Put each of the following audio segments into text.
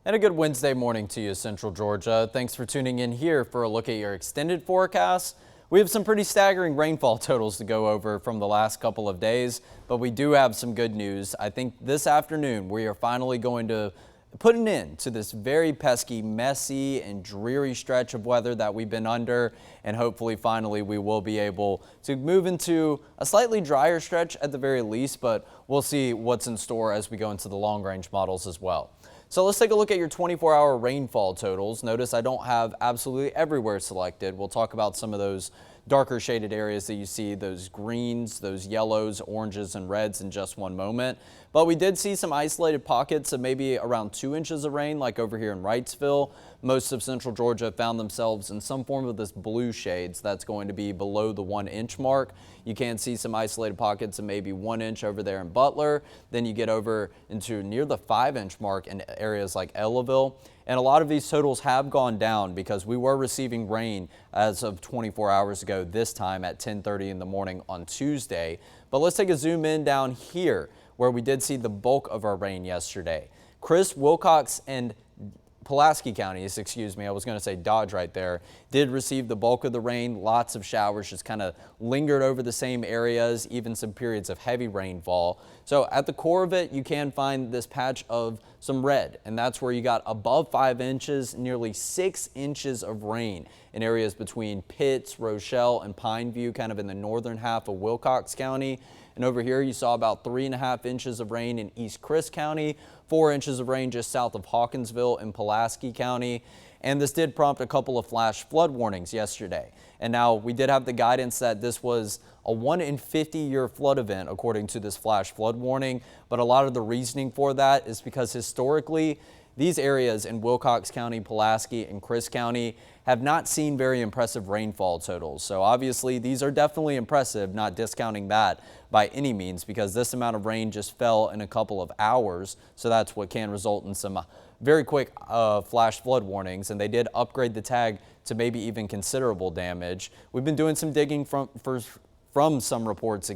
And a good Wednesday morning to you, Central Georgia. Thanks for tuning in here for a look at your extended forecast. We have some pretty staggering rainfall totals to go over from the last couple of days, but we do have some good news. I think this afternoon we are finally going to put an end to this very pesky, messy, and dreary stretch of weather that we've been under, and hopefully finally we will be able to move into a slightly drier stretch at the very least, but we'll see what's in store as we go into the long-range models as well. So let's take a look at your 24-hour rainfall totals. Notice I don't have absolutely everywhere selected. We'll talk about some of those darker shaded areas that you see, those greens, those yellows, oranges, and reds in just one moment. But we did see some isolated pockets of maybe around 2 inches of rain, like over here in Wrightsville. Most of central Georgia found themselves in some form of this blue shades. That's going to be below the 1 inch mark. You can see some isolated pockets of maybe 1 inch over there in Butler. Then you get over into near the 5 inch mark in areas like Ellaville. And a lot of these totals have gone down because we were receiving rain as of 24 hours ago, this time at 10:30 in the morning on Tuesday. But let's take a zoom in down here where we did see the bulk of our rain yesterday. Chris, Wilcox, and Pulaski counties, I was going to say Dodge right there, did receive the bulk of the rain. Lots of showers just kind of lingered over the same areas, even some periods of heavy rainfall. So at the core of it, you can find this patch of some red, and that's where you got above 5 inches, nearly 6 inches of rain in areas between Pitts, Rochelle, and Pineview, kind of in the northern half of Wilcox County. And over here, you saw about 3.5 inches of rain in East Chris County, 4 inches of rain just south of Hawkinsville in Pulaski County. And this did prompt a couple of flash flood warnings yesterday. And now we did have the guidance that this was a 1 in 50 year flood event, according to this flash flood warning. But a lot of the reasoning for that is because historically, these areas in Wilcox County, Pulaski, and Chris County have not seen very impressive rainfall totals. So obviously these are definitely impressive, not discounting that by any means, because this amount of rain just fell in a couple of hours. So that's what can result in some very quick flash flood warnings. And they did upgrade the tag to maybe even considerable damage. We've been doing some digging from some reports,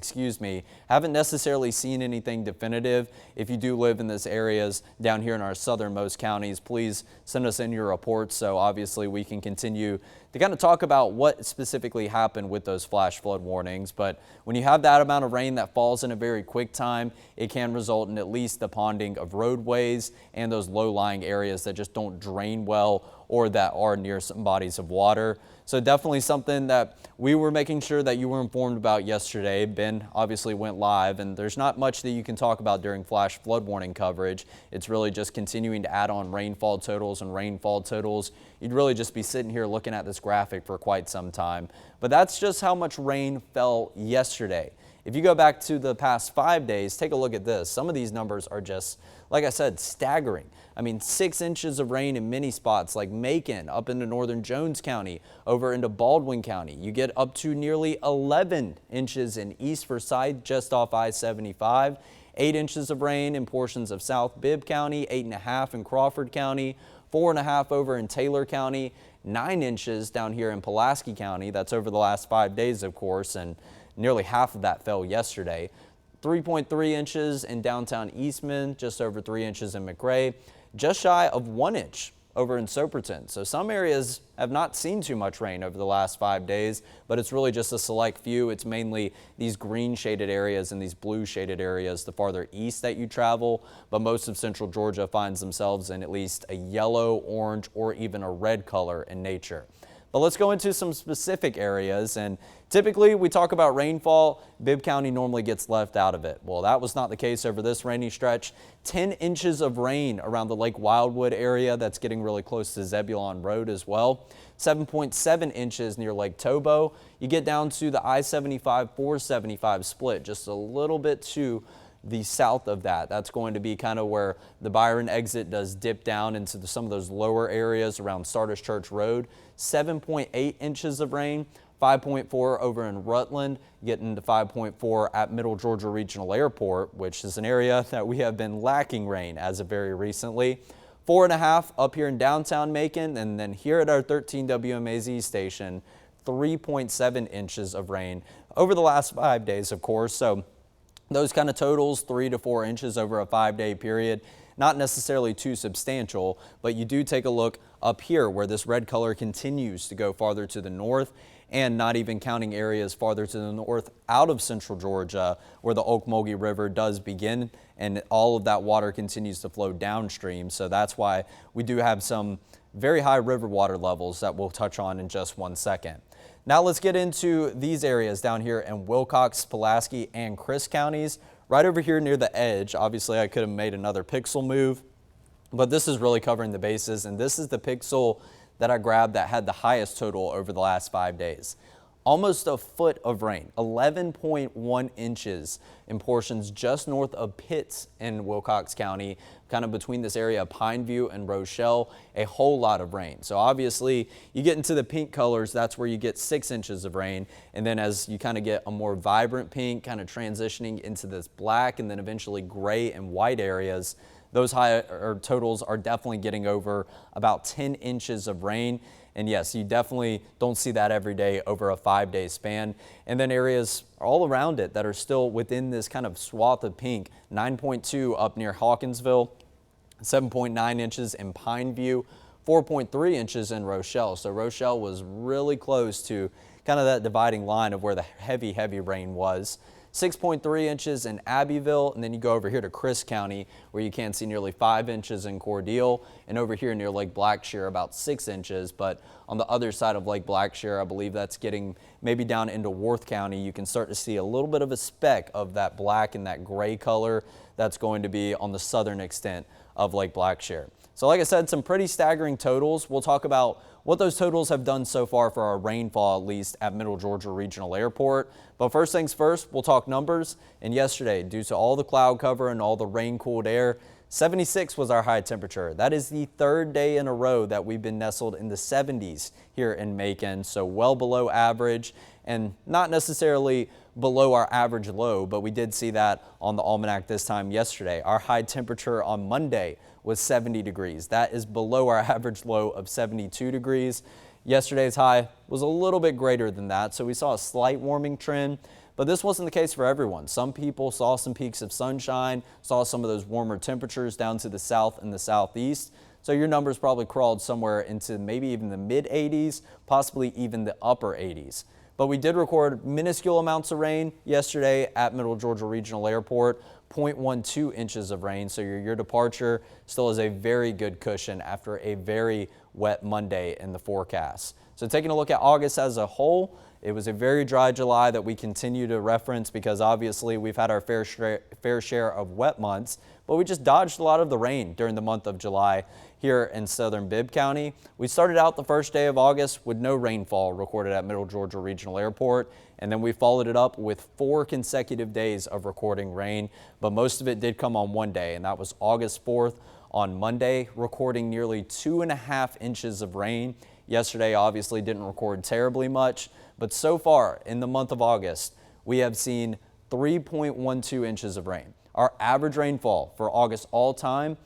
haven't necessarily seen anything definitive. If you do live in these areas down here in our southernmost counties, please send us in your reports so obviously we can continue to kind of talk about what specifically happened with those flash flood warnings. But when you have that amount of rain that falls in a very quick time, it can result in at least the ponding of roadways and those low-lying areas that just don't drain well or that are near some bodies of water. So definitely something that we were making sure that you were informed about yesterday. Ben obviously went live, and there's not much that you can talk about during flash flood warning coverage. It's really just continuing to add on rainfall totals and rainfall totals. You'd really just be sitting here looking at this graphic for quite some time. But that's just how much rain fell yesterday. If you go back to the past 5 days, take a look at this. Some of these numbers are just, like I said, staggering. I mean, 6 inches of rain in many spots like Macon, up into northern Jones County, over into Baldwin County. You get up to nearly 11 inches in East Forsyth, just off I-75. 8 inches of rain in portions of South Bibb County, 8.5 in Crawford County, 4.5 over in Taylor County, 9 inches down here in Pulaski County. That's over the last 5 days, of course, and nearly half of that fell yesterday. 3.3 inches in downtown Eastman, just over 3 inches in McRae, just shy of 1 inch over in Soperton. So some areas have not seen too much rain over the last 5 days, but it's really just a select few. It's mainly these green shaded areas and these blue shaded areas the farther east that you travel, but most of central Georgia finds themselves in at least a yellow, orange, or even a red color in nature. But let's go into some specific areas, and typically we talk about rainfall. Bibb County normally gets left out of it. Well, that was not the case over this rainy stretch. 10 inches of rain around the Lake Wildwood area. That's getting really close to Zebulon Road as well. 7.7 inches near Lake Tobo. You get down to the I-75-475 split, just a little bit to the south of that. That's going to be kind of where the Byron exit does dip down into some of those lower areas around Sardis Church Road. 7.8 inches of rain, 5.4 over in Rutland, getting to 5.4 at Middle Georgia Regional Airport, which is an area that we have been lacking rain as of very recently. 4.5 up here in downtown Macon, and then here at our 13 WMAZ station, 3.7 inches of rain over the last 5 days, of course. So those kind of totals, 3 to 4 inches over a 5-day period. not necessarily too substantial, but you do take a look up here where this red color continues to go farther to the north, and not even counting areas farther to the north out of central Georgia where the Ocmulgee River does begin, and all of that water continues to flow downstream. So that's why we do have some very high river water levels that we'll touch on in just one second. Now let's get into these areas down here in Wilcox, Pulaski, and Chris counties. Right over here near the edge, obviously I could have made another pixel move, but this is really covering the bases, and this is the pixel that I grabbed that had the highest total over the last 5 days. Almost a foot of rain, 11.1 inches in portions just north of Pitts in Wilcox County, kind of between this area of Pineview and Rochelle, a whole lot of rain. So obviously you get into the pink colors, that's where you get 6 inches of rain. And then as you kind of get a more vibrant pink, kind of transitioning into this black and then eventually gray and white areas, those higher totals are definitely getting over about 10 inches of rain. And yes, you definitely don't see that every day over a 5-day span. And then areas all around it that are still within this kind of swath of pink, 9.2 up near Hawkinsville, 7.9 inches in Pineview, 4.3 inches in Rochelle. So Rochelle was really close to kind of that dividing line of where the heavy rain was. 6.3 inches in Abbeville, and then you go over here to Chris County where you can see nearly 5 inches in Cordele, and over here near Lake Blackshear about 6 inches. But on the other side of Lake Blackshear, I believe that's getting maybe down into Worth County. You can start to see a little bit of a speck of that black and that gray color that's going to be on the southern extent of Lake Blackshear. So like I said, some pretty staggering totals. We'll talk about what those totals have done so far for our rainfall, at least at Middle Georgia Regional Airport. But first things first, we'll talk numbers. And yesterday, due to all the cloud cover and all the rain-cooled air, 76 was our high temperature. That is the 3rd day in a row that we've been nestled in the 70s here in Macon, so well below average and not necessarily below our average low, but we did see that on the almanac this time yesterday. Our high temperature on Monday was 70 degrees. That is below our average low of 72 degrees. Yesterday's high was a little bit greater than that, so we saw a slight warming trend, but this wasn't the case for everyone. Some people saw some peaks of sunshine, saw some of those warmer temperatures down to the south and the southeast. So your numbers probably crawled somewhere into maybe even the mid 80s, possibly even the upper 80s. But we did record minuscule amounts of rain yesterday at Middle Georgia Regional Airport, 0.12 inches of rain. So your departure still is a very good cushion after a very wet Monday in the forecast. So taking a look at August as a whole, it was a very dry July that we continue to reference because obviously we've had our fair share of wet months, but we just dodged a lot of the rain during the month of July here in southern Bibb County. We started out the first day of August with no rainfall recorded at Middle Georgia Regional Airport, and then we followed it up with 4 consecutive days of recording rain, but most of it did come on one day, and that was August 4th on Monday, recording nearly 2.5 inches of rain. Yesterday obviously didn't record terribly much, but so far in the month of August, we have seen 3.12 inches of rain. Our average rainfall for August all time,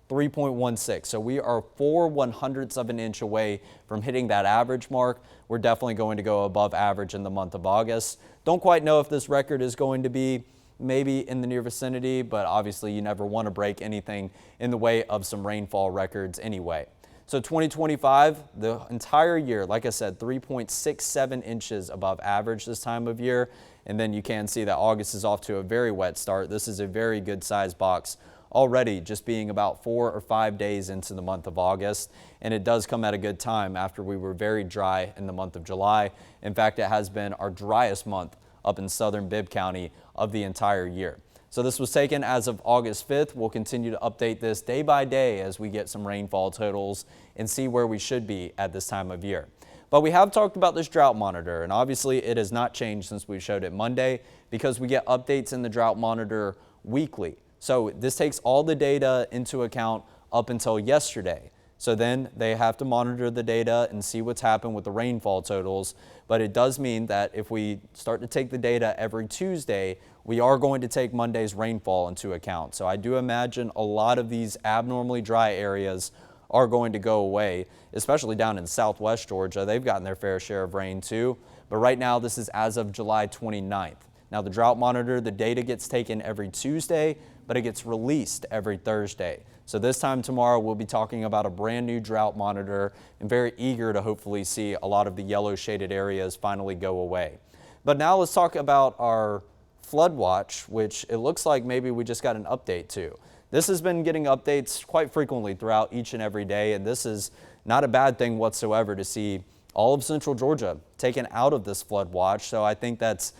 3.16. So we are 4/100ths of an inch away from hitting that average mark. We're definitely going to go above average in the month of August. Don't quite know if this record is going to be maybe in the near vicinity, but obviously you never want to break anything in the way of some rainfall records anyway. So 2025, the entire year, like I said, 3.67 inches above average this time of year. And then you can see that August is off to a very wet start. This is a very good size box already, just being about 4 or 5 days into the month of August. And it does come at a good time after we were very dry in the month of July. In fact, it has been our driest month up in southern Bibb County of the entire year. So this was taken as of August 5th. We'll continue to update this day by day as we get some rainfall totals and see where we should be at this time of year. But we have talked about this drought monitor, and obviously it has not changed since we showed it Monday because we get updates in the drought monitor weekly. So this takes all the data into account up until yesterday. So then they have to monitor the data and see what's happened with the rainfall totals. But it does mean that if we start to take the data every Tuesday, we are going to take Monday's rainfall into account. So I do imagine a lot of these abnormally dry areas are going to go away, especially down in southwest Georgia. They've gotten their fair share of rain too. But right now, this is as of July 29th. Now the drought monitor, the data gets taken every Tuesday, but it gets released every Thursday. So this time tomorrow, we'll be talking about a brand new drought monitor and very eager to hopefully see a lot of the yellow shaded areas finally go away. But now let's talk about our flood watch, which it looks like maybe we just got an update to. This has been getting updates quite frequently throughout each and every day, and this is not a bad thing whatsoever to see all of central Georgia taken out of this flood watch. So I think that's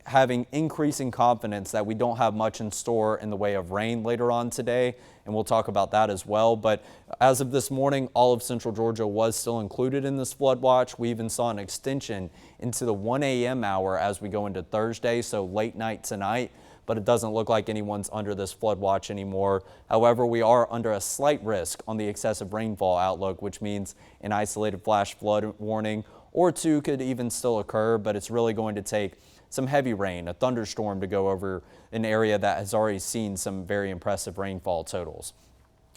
having increasing confidence that we don't have much in store in the way of rain later on today, and we'll talk about that as well. But as of this morning, all of central Georgia was still included in this flood watch. We even saw an extension into the 1 a.m. hour as we go into Thursday, so late night tonight, but it doesn't look like anyone's under this flood watch anymore. However, we are under a slight risk on the excessive rainfall outlook, which means an isolated flash flood warning or two could even still occur, but it's really going to take some heavy rain, a thunderstorm to go over an area that has already seen some very impressive rainfall totals.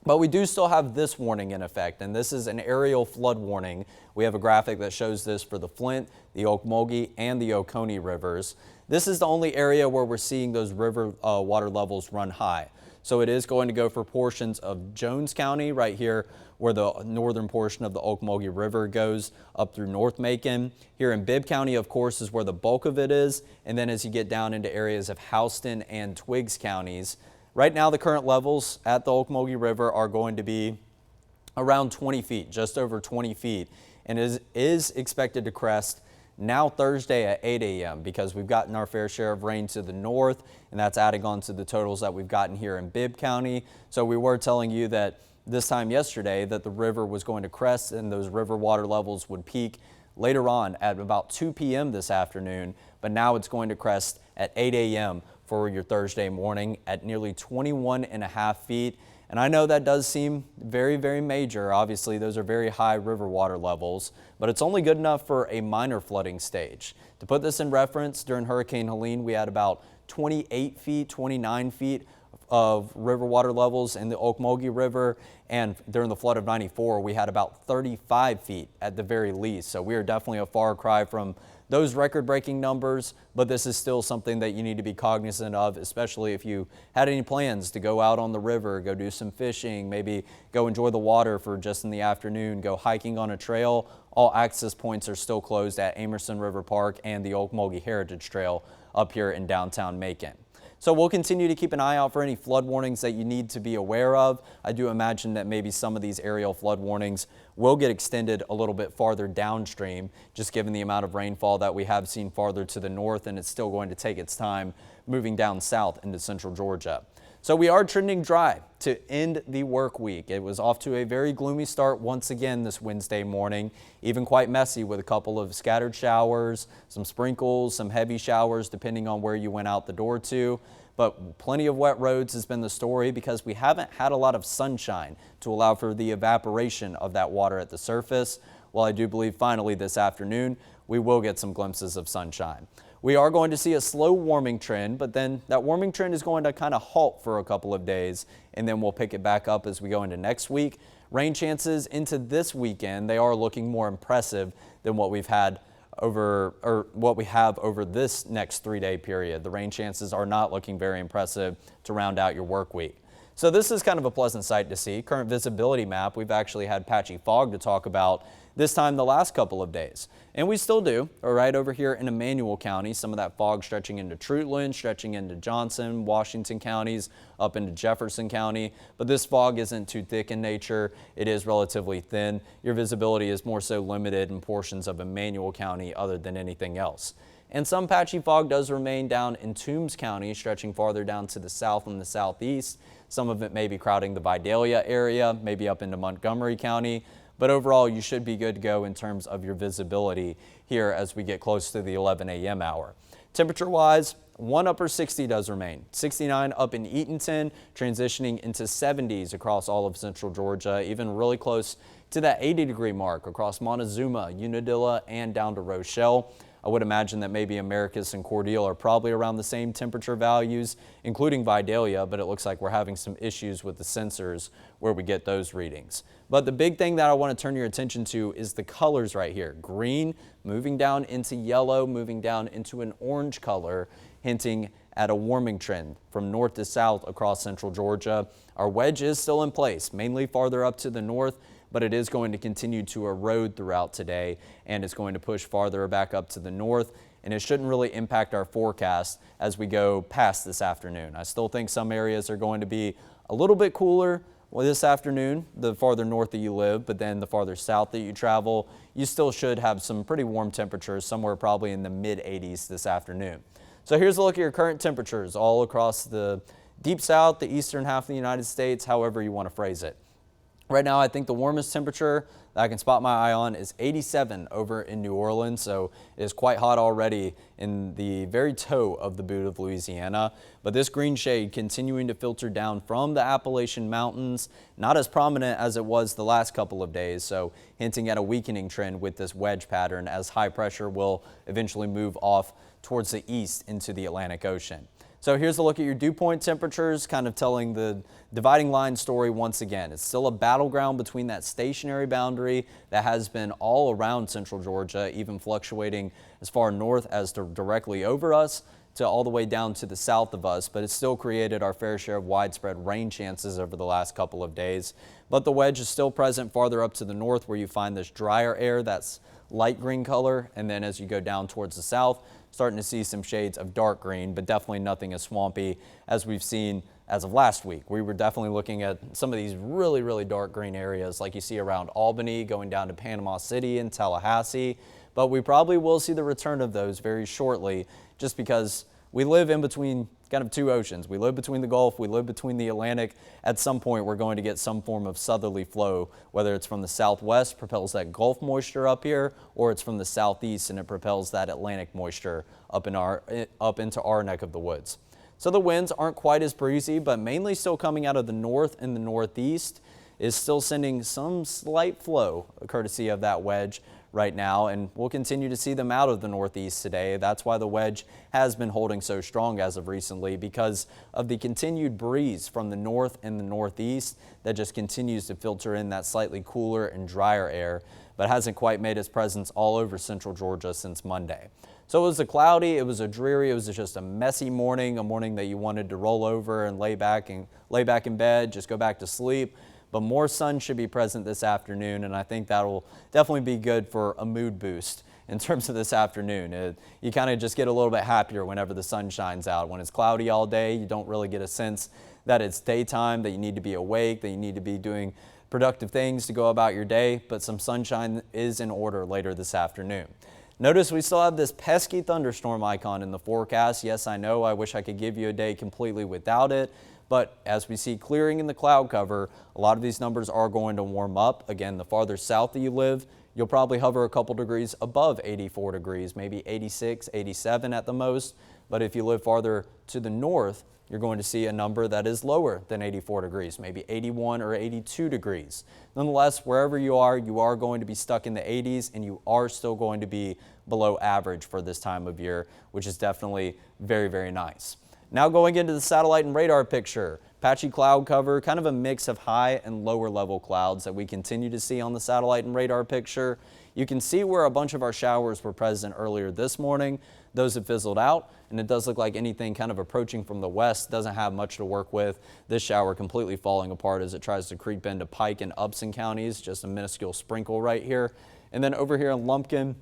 But we do still have this warning in effect, and this is an aerial flood warning. We have a graphic that shows this for the Flint, the Ocmulgee, and the Oconee rivers. This is the only area where we're seeing those river water levels run high. So it is going to go for portions of Jones County right here where the northern portion of the Ocmulgee River goes up through North Macon. Here in Bibb County, of course, is where the bulk of it is. And then as you get down into areas of Houston and Twiggs counties, right now the current levels at the Ocmulgee River are going to be around 20 feet, just over 20 feet, and is expected to crest now Thursday at 8 a.m. because we've gotten our fair share of rain to the north, and that's adding on to the totals that we've gotten here in Bibb County. So we were telling you that this time yesterday that the river was going to crest and those river water levels would peak later on at about 2 p.m. this afternoon, but now it's going to crest at 8 a.m. for your Thursday morning at nearly 21.5 feet. And I know that does seem very, very major. Obviously, those are very high river water levels, but it's only good enough for a minor flooding stage. To put this in reference, during Hurricane Helene, we had about 28 feet, 29 feet of river water levels in the Ocmulgee River, and during the flood of 94, we had about 35 feet at the very least. So we are definitely a far cry from those record-breaking numbers, but this is still something that you need to be cognizant of, especially if you had any plans to go out on the river, go do some fishing, maybe go enjoy the water for just in the afternoon, go hiking on a trail. All access points are still closed at Amerson River Park and the Ocmulgee Heritage Trail up here in downtown Macon. So we'll continue to keep an eye out for any flood warnings that you need to be aware of. I do imagine that maybe some of these aerial flood warnings will get extended a little bit farther downstream, just given the amount of rainfall that we have seen farther to the north, and it's still going to take its time moving down south into central Georgia. So we are trending dry to end the work week. It was off to a very gloomy start once again this Wednesday morning, even quite messy with a couple of scattered showers, some sprinkles, some heavy showers depending on where you went out the door to. But plenty of wet roads has been the story because we haven't had a lot of sunshine to allow for the evaporation of that water at the surface. While I do believe finally this afternoon we will get some glimpses of sunshine. We are going to see a slow warming trend, but then that warming trend is going to kind of halt for a couple of days, and then we'll pick it back up as we go into next week. Rain chances into this weekend, they are looking more impressive than what we've had what we have over this next 3-day period. The rain chances are not looking very impressive to round out your work week. So this is kind of a pleasant sight to see. Current visibility map, we've actually had patchy fog to talk about this time the last couple of days. And we still do, right over here in Emmanuel County, some of that fog stretching into Trutland, stretching into Johnson, Washington counties, up into Jefferson County. But this fog isn't too thick in nature. It is relatively thin. Your visibility is more so limited in portions of Emmanuel County other than anything else. And some patchy fog does remain down in Toombs County, stretching farther down to the south and the southeast. Some of it may be crowding the Vidalia area, maybe up into Montgomery County. But overall, you should be good to go in terms of your visibility here as we get close to the 11 a.m. hour. Temperature-wise, one upper 60 does remain. 69 up in Eatonton, transitioning into 70s across all of central Georgia, even really close to that 80-degree mark across Montezuma, Unadilla, and down to Rochelle. I would imagine that maybe Americus and Cordele are probably around the same temperature values, including Vidalia, but it looks like we're having some issues with the sensors where we get those readings. But the big thing that I want to turn your attention to is the colors right here. Green moving down into yellow, moving down into an orange color, hinting at a warming trend from north to south across central Georgia. Our wedge is still in place, mainly farther up to the north, but it is going to continue to erode throughout today, and it's going to push farther back up to the north, and it shouldn't really impact our forecast as we go past this afternoon. I still think some areas are going to be a little bit cooler this afternoon, the farther north that you live, but then the farther south that you travel, you still should have some pretty warm temperatures, somewhere probably in the mid 80s this afternoon. So here's a look at your current temperatures all across the deep south, the eastern half of the United States, however you want to phrase it. Right now, I think the warmest temperature that I can spot my eye on is 87 over in New Orleans, so it is quite hot already in the very toe of the boot of Louisiana. But this green shade continuing to filter down from the Appalachian Mountains, not as prominent as it was the last couple of days, so hinting at a weakening trend with this wedge pattern as high pressure will eventually move off towards the east into the Atlantic Ocean. So here's a look at your dew point temperatures, kind of telling the dividing line story once again. It's still a battleground between that stationary boundary that has been all around central Georgia, even fluctuating as far north as to directly over us to all the way down to the south of us, but it's still created our fair share of widespread rain chances over the last couple of days. But the wedge is still present farther up to the north where you find this drier air that's light green color, and then as you go down towards the south, starting to see some shades of dark green, but definitely nothing as swampy as we've seen as of last week. We were definitely looking at some of these really, really dark green areas like you see around Albany, going down to Panama City and Tallahassee, but we probably will see the return of those very shortly just because we live in between kind of two oceans. We live between the Gulf, we live between the Atlantic. At some point, we're going to get some form of southerly flow, whether it's from the southwest, propels that Gulf moisture up here, or it's from the southeast and it propels that Atlantic moisture up into our neck of the woods. So the winds aren't quite as breezy, but mainly still coming out of the north and the northeast, is still sending some slight flow courtesy of that wedge right now, and we'll continue to see them out of the northeast today. That's why the wedge has been holding so strong as of recently, because of the continued breeze from the north and the northeast that just continues to filter in that slightly cooler and drier air, but hasn't quite made its presence all over central Georgia since Monday. So it was a cloudy, it was a dreary, it was just a messy morning, a morning that you wanted to roll over and lay back in bed, just go back to sleep. But more sun should be present this afternoon, and I think that'll definitely be good for a mood boost in terms of this afternoon. You kind of just get a little bit happier whenever the sun shines out. When it's cloudy all day, you don't really get a sense that it's daytime, that you need to be awake, that you need to be doing productive things to go about your day, but some sunshine is in order later this afternoon. Notice we still have this pesky thunderstorm icon in the forecast. Yes, I know, I wish I could give you a day completely without it. But as we see clearing in the cloud cover, a lot of these numbers are going to warm up. Again, the farther south that you live, you'll probably hover a couple degrees above 84 degrees, maybe 86, 87 at the most. But if you live farther to the north, you're going to see a number that is lower than 84 degrees, maybe 81 or 82 degrees. Nonetheless, wherever you are going to be stuck in the 80s, and you are still going to be below average for this time of year, which is definitely very, very nice. Now going into the satellite and radar picture, patchy cloud cover, kind of a mix of high and lower level clouds that we continue to see on the satellite and radar picture. You can see where a bunch of our showers were present earlier this morning. Those have fizzled out, and it does look like anything kind of approaching from the west doesn't have much to work with. This shower completely falling apart as it tries to creep into Pike and Upson counties, just a minuscule sprinkle right here. And then over here in Lumpkin,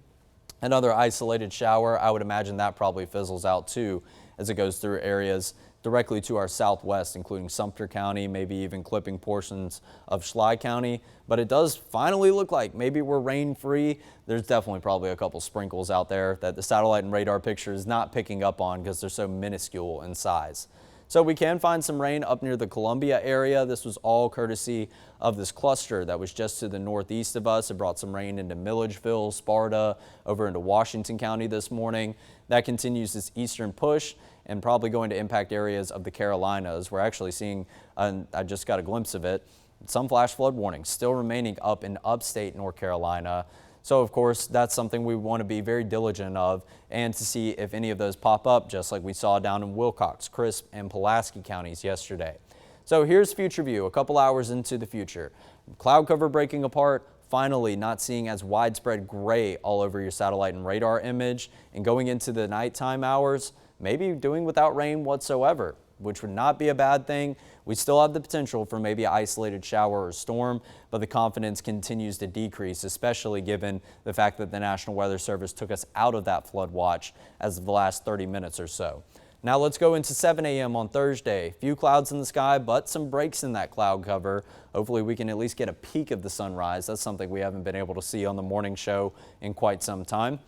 another isolated shower. I would imagine that probably fizzles out too as it goes through areas directly to our southwest, including Sumter County, maybe even clipping portions of Schley County. But it does finally look like maybe we're rain free. There's definitely probably a couple sprinkles out there that the satellite and radar picture is not picking up on because they're so minuscule in size. So we can find some rain up near the Columbia area. This was all courtesy of this cluster that was just to the northeast of us. It brought some rain into Milledgeville, Sparta, over into Washington County this morning. That continues this eastern push and probably going to impact areas of the Carolinas. We're actually seeing, I just got a glimpse of it, some flash flood warnings still remaining up in upstate North Carolina. So of course, that's something we want to be very diligent of, and to see if any of those pop up, just like we saw down in Wilcox, Crisp, and Pulaski counties yesterday. So here's future view, a couple hours into the future. Cloud cover breaking apart, finally not seeing as widespread gray all over your satellite and radar image. And going into the nighttime hours, maybe doing without rain whatsoever, which would not be a bad thing. We still have the potential for maybe an isolated shower or storm, but the confidence continues to decrease, especially given the fact that the National Weather Service took us out of that flood watch as of the last 30 minutes or so. Now let's go into 7 a.m. on Thursday. Few clouds in the sky, but some breaks in that cloud cover. Hopefully we can at least get a peek of the sunrise. That's something we haven't been able to see on the morning show in quite some time.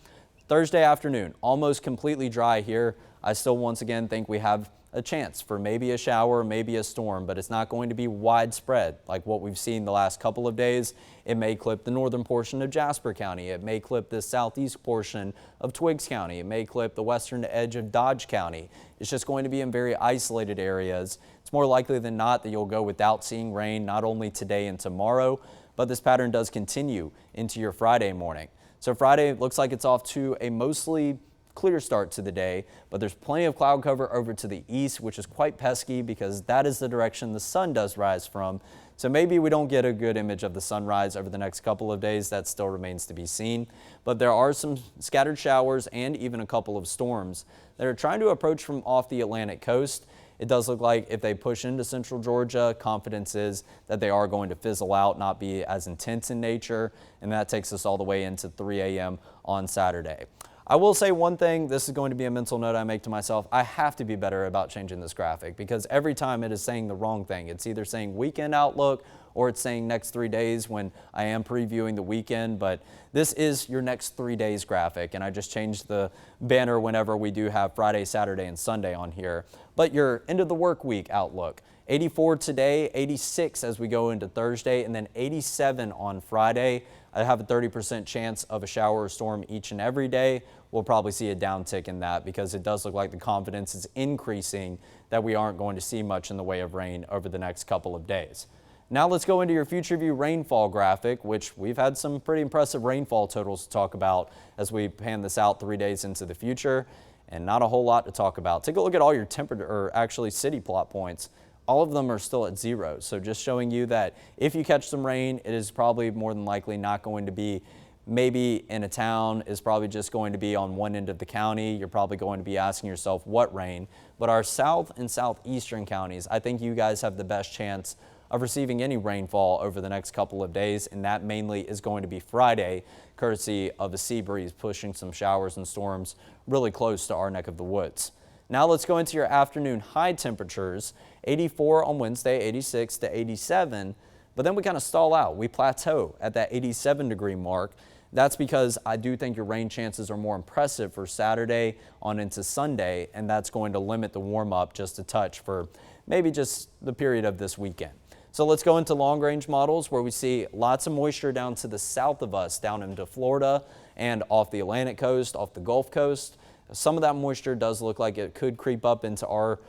Thursday afternoon, almost completely dry here. I still once again think we have a chance for maybe a shower, maybe a storm, but it's not going to be widespread like what we've seen the last couple of days. It may clip the northern portion of Jasper County. It may clip the southeast portion of Twiggs County. It may clip the western edge of Dodge County. It's just going to be in very isolated areas. It's more likely than not that you'll go without seeing rain not only today and tomorrow, but this pattern does continue into your Friday morning. So Friday looks like it's off to a mostly clear start to the day, but there's plenty of cloud cover over to the east, which is quite pesky because that is the direction the sun does rise from. So maybe we don't get a good image of the sunrise over the next couple of days. That still remains to be seen. But there are some scattered showers and even a couple of storms that are trying to approach from off the Atlantic coast. It does look like if they push into central Georgia, confidence is that they are going to fizzle out, not be as intense in nature, and that takes us all the way into 3 a.m. on Saturday. I will say one thing, this is going to be a mental note I make to myself. I have to be better about changing this graphic because every time it is saying the wrong thing. It's either saying weekend outlook or it's saying next 3 days when I am previewing the weekend, but this is your next 3 days graphic, and I just changed the banner whenever we do have Friday, Saturday, and Sunday on here. But your end of the work week outlook, 84 today, 86 as we go into Thursday, and then 87 on Friday. I have a 30% chance of a shower or storm each and every day. We'll probably see a downtick in that because it does look like the confidence is increasing that we aren't going to see much in the way of rain over the next couple of days. Now let's go into your future view rainfall graphic, which we've had some pretty impressive rainfall totals to talk about as we pan this out 3 days into the future, and not a whole lot to talk about. Take a look at all your temperature, or actually city plot points. All of them are still at 0. So just showing you that if you catch some rain, it is probably more than likely not going to be maybe in a town, is probably just going to be on one end of the county. You're probably going to be asking yourself what rain. But our south and southeastern counties, I think you guys have the best chance of receiving any rainfall over the next couple of days, and that mainly is going to be Friday, courtesy of a sea breeze pushing some showers and storms really close to our neck of the woods. Now let's go into your afternoon high temperatures, 84 on Wednesday, 86 to 87, but then we kind of stall out. We plateau at that 87 degree mark. That's because I do think your rain chances are more impressive for Saturday on into Sunday, and that's going to limit the warm up just a touch for maybe just the period of this weekend. So let's go into long range models where we see lots of moisture down to the south of us, down into Florida and off the Atlantic coast, off the Gulf Coast. Some of that moisture does look like it could creep up into our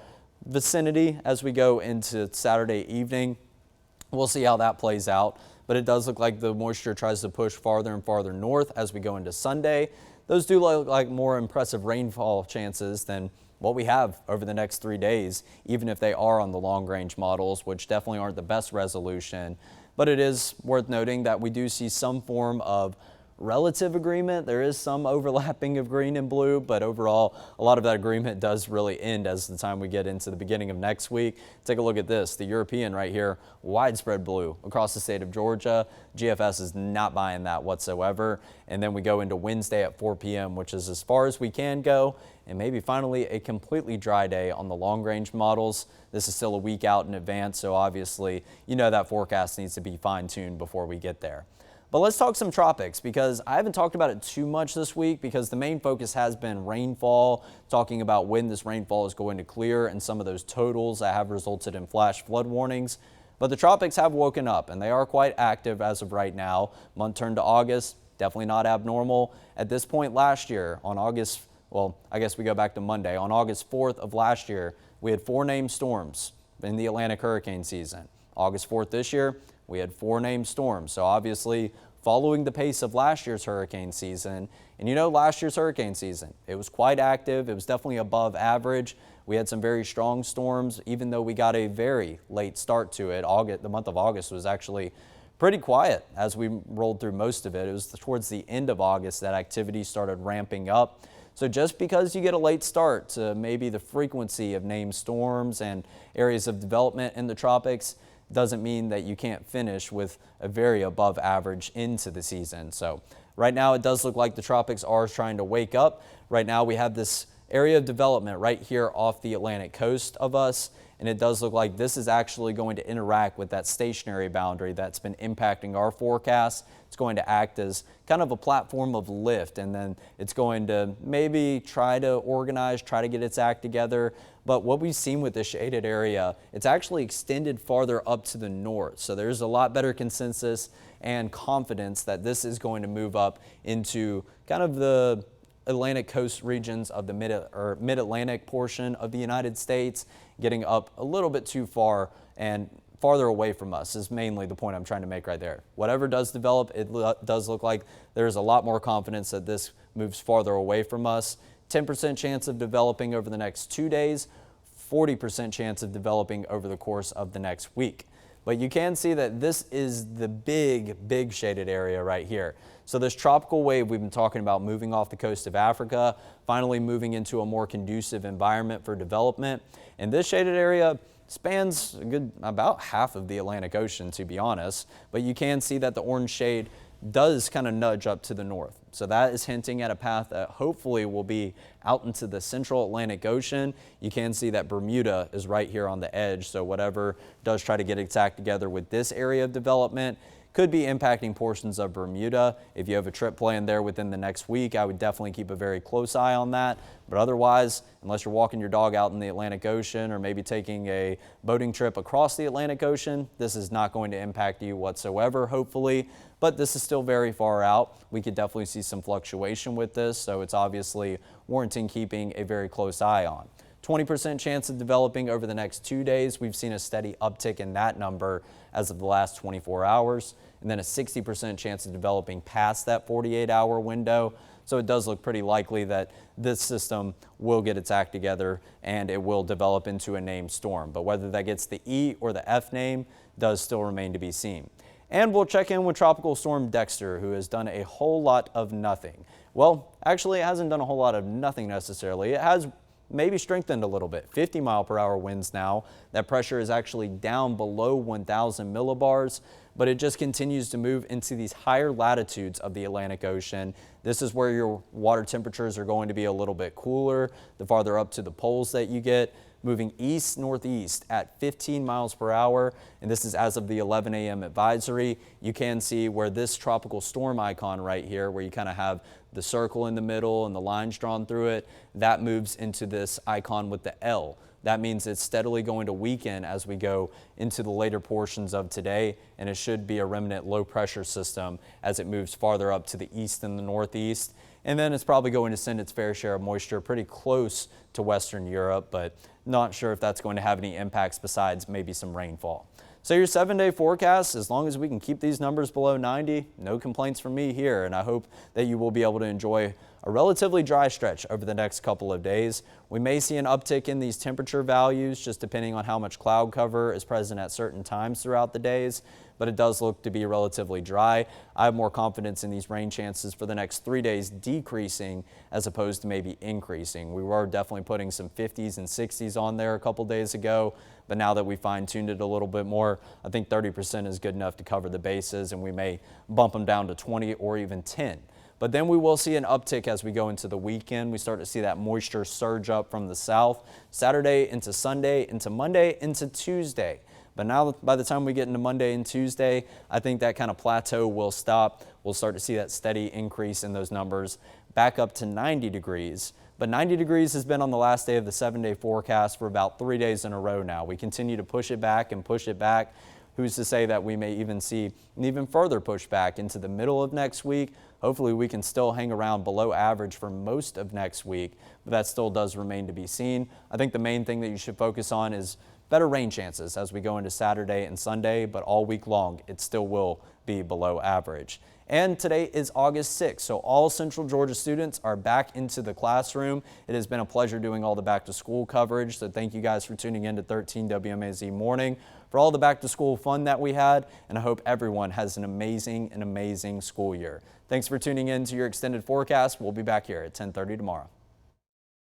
vicinity as we go into Saturday evening. We'll see how that plays out, but it does look like the moisture tries to push farther and farther north as we go into Sunday. Those do look like more impressive rainfall chances than what we have over the next 3 days, even if they are on the long range models, which definitely aren't the best resolution. But it is worth noting that we do see some form of relative agreement. There is some overlapping of green and blue, but overall, a lot of that agreement does really end as the time we get into the beginning of next week. Take a look at this, the European right here, widespread blue across the state of Georgia. GFS is not buying that whatsoever. And then we go into Wednesday at 4 p.m., which is as far as we can go. And maybe finally a completely dry day on the long range models. This is still a week out in advance, so obviously, that forecast needs to be fine tuned before we get there. But let's talk some tropics because I haven't talked about it too much this week because the main focus has been rainfall, talking about when this rainfall is going to clear and some of those totals that have resulted in flash flood warnings. But the tropics have woken up and they are quite active as of right now. Month turned to August, definitely not abnormal. At this point last year on I guess we go back to Monday. On August 4th of last year, we had 4 named storms in the Atlantic hurricane season. August 4th this year, we had 4 named storms. So obviously following the pace of last year's hurricane season. And last year's hurricane season, it was quite active. It was definitely above average. We had some very strong storms, even though we got a very late start to it. The month of August was actually pretty quiet as we rolled through most of it. It was towards the end of August that activity started ramping up. So just because you get a late start to maybe the frequency of named storms and areas of development in the tropics doesn't mean that you can't finish with a very above average into the season. So right now it does look like the tropics are trying to wake up. Right now we have this area of development right here off the Atlantic coast of us, and it does look like this is actually going to interact with that stationary boundary that's been impacting our forecast. It's going to act as kind of a platform of lift, and then it's going to maybe try to organize, try to get its act together. But what we've seen with this shaded area, it's actually extended farther up to the north. So there's a lot better consensus and confidence that this is going to move up into kind of the Atlantic coast regions of the mid-Atlantic portion of the United States, getting up a little bit too far and farther away from us is mainly the point I'm trying to make right there. Whatever does develop, it does look like there's a lot more confidence that this moves farther away from us. 10% chance of developing over the next 2 days, 40% chance of developing over the course of the next week. But you can see that this is the big shaded area right here. So this tropical wave we've been talking about moving off the coast of Africa, finally moving into a more conducive environment for development. And this shaded area spans about half of the Atlantic Ocean, to be honest. But you can see that the orange shade does kind of nudge up to the north. So that is hinting at a path that hopefully will be out into the central Atlantic Ocean. You can see that Bermuda is right here on the edge. So whatever does try to get its act together with this area of development could be impacting portions of Bermuda. If you have a trip planned there within the next week, I would definitely keep a very close eye on that. But otherwise, unless you're walking your dog out in the Atlantic Ocean or maybe taking a boating trip across the Atlantic Ocean, this is not going to impact you whatsoever, hopefully. But this is still very far out. We could definitely see some fluctuation with this, so it's obviously warranting keeping a very close eye on. 20% chance of developing over the next 2 days. We've seen a steady uptick in that number as of the last 24 hours, and then a 60% chance of developing past that 48-hour window. So it does look pretty likely that this system will get its act together and it will develop into a named storm. But whether that gets the E or the F name does still remain to be seen. And we'll check in with Tropical Storm Dexter, who has done a whole lot of nothing. Well, actually, it hasn't done a whole lot of nothing necessarily. It has maybe strengthened a little bit. 50-mile-per-hour winds now. That pressure is actually down below 1,000 millibars, but it just continues to move into these higher latitudes of the Atlantic Ocean. This is where your water temperatures are going to be a little bit cooler, the farther up to the poles that you get. Moving east-northeast at 15 miles per hour, and this is as of the 11 a.m. advisory. You can see where this tropical storm icon right here, where you kind of have the circle in the middle and the lines drawn through it, that moves into this icon with the L. That means it's steadily going to weaken as we go into the later portions of today, and it should be a remnant low pressure system as it moves farther up to the east and the northeast. And then it's probably going to send its fair share of moisture pretty close to Western Europe, but not sure if that's going to have any impacts besides maybe some rainfall. So your 7-day forecast, as long as we can keep these numbers below 90, no complaints from me here, and I hope that you will be able to enjoy a relatively dry stretch over the next couple of days. We may see an uptick in these temperature values just depending on how much cloud cover is present at certain times throughout the days, but it does look to be relatively dry. I have more confidence in these rain chances for the next 3 days decreasing as opposed to maybe increasing. We were definitely putting some 50s and 60s on there a couple days ago, but now that we fine-tuned it a little bit more, I think 30% is good enough to cover the bases, and we may bump them down to 20 or even 10. But then we will see an uptick as we go into the weekend. We start to see that moisture surge up from the south, Saturday into Sunday, into Monday, into Tuesday. But now by the time we get into Monday and Tuesday, I think that kind of plateau will stop. We'll start to see that steady increase in those numbers back up to 90 degrees. But 90 degrees has been on the last day of the 7-day forecast for about 3 days in a row now. We continue to push it back and push it back. Who's to say that we may even see an even further pushback into the middle of next week? Hopefully we can still hang around below average for most of next week, but that still does remain to be seen. I think the main thing that you should focus on is better rain chances as we go into Saturday and Sunday, but all week long it still will be below average. And today is August 6th, so all Central Georgia students are back into the classroom. It has been a pleasure doing all the back to school coverage, so thank you guys for tuning in to 13 WMAZ Morning for all the back to school fun that we had, and I hope everyone has an amazing school year. Thanks for tuning in to your extended forecast. We'll be back here at 10:30 tomorrow.